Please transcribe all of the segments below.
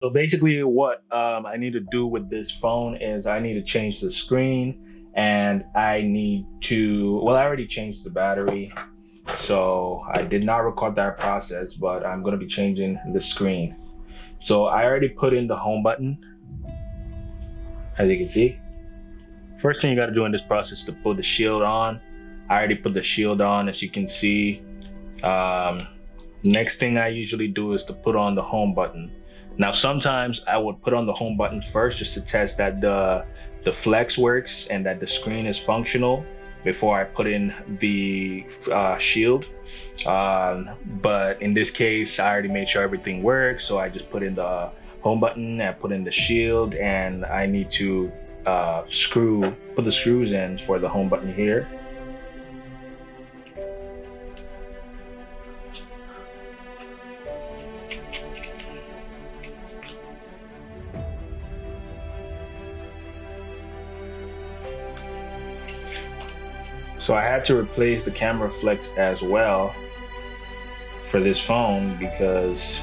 So basically, what I need to do with this phone is I need to change the screen, and I need to. Well, I already changed the battery, so I did not record that process, but I'm gonna be changing the screen. So I already put in the home button, as you can see. First thing you gotta do in this process is to put the shield on. I already put the shield on, as you can see. Um, Next thing I usually do is to put on the home button. Now, sometimes I would put on the home button first just to test that the flex works and that the screen is functional before I put in the shield. But in this case, I already made sure everything works, so I just put in the home button and put in the shield, and I need to put the screws in for the home button here. So I had to replace the camera flex as well for this phone because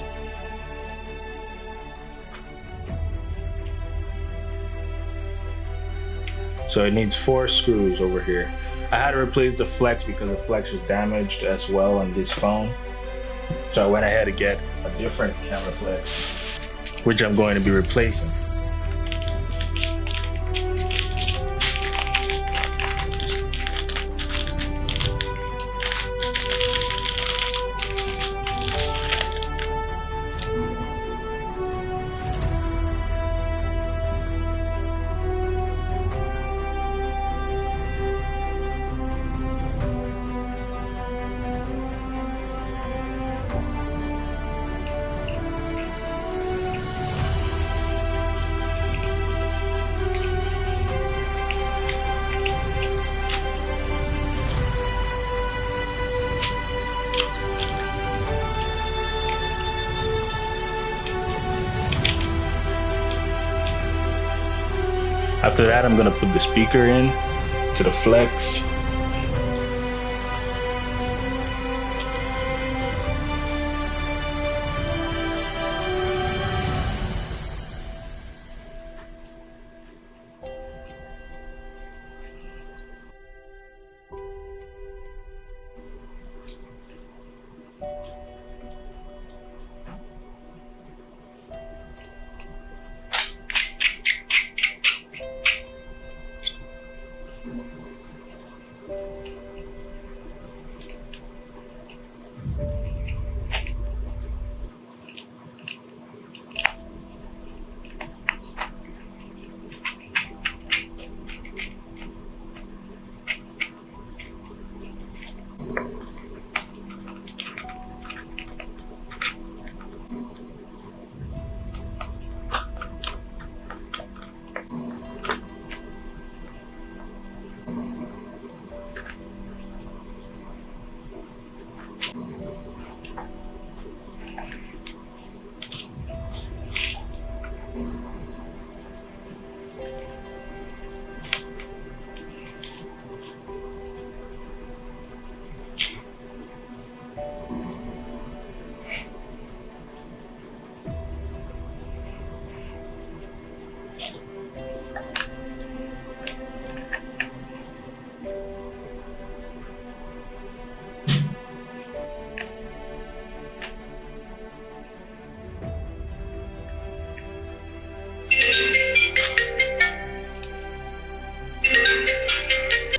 so it needs 4 screws over here. I had to replace the flex because the flex was damaged as well on this phone. So I went ahead to get a different camera flex, which I'm going to be replacing. After that, I'm gonna put the speaker in to the flex.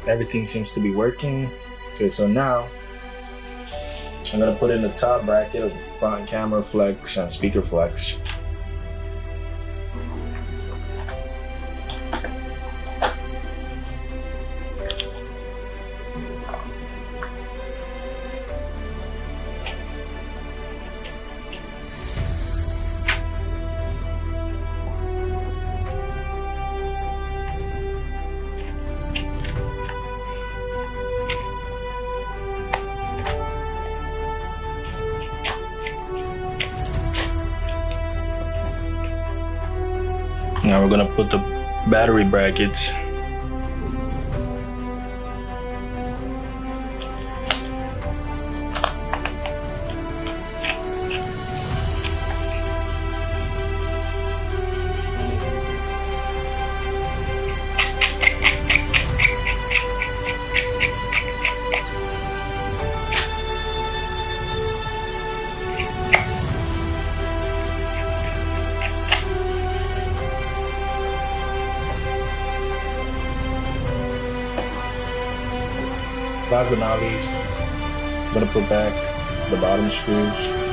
Everything seems to be working. Okay, so now I'm gonna put in the top bracket of the front camera flex and speaker flex. Now we're gonna put the battery brackets. last but not least, I'm gonna put back the bottom screws.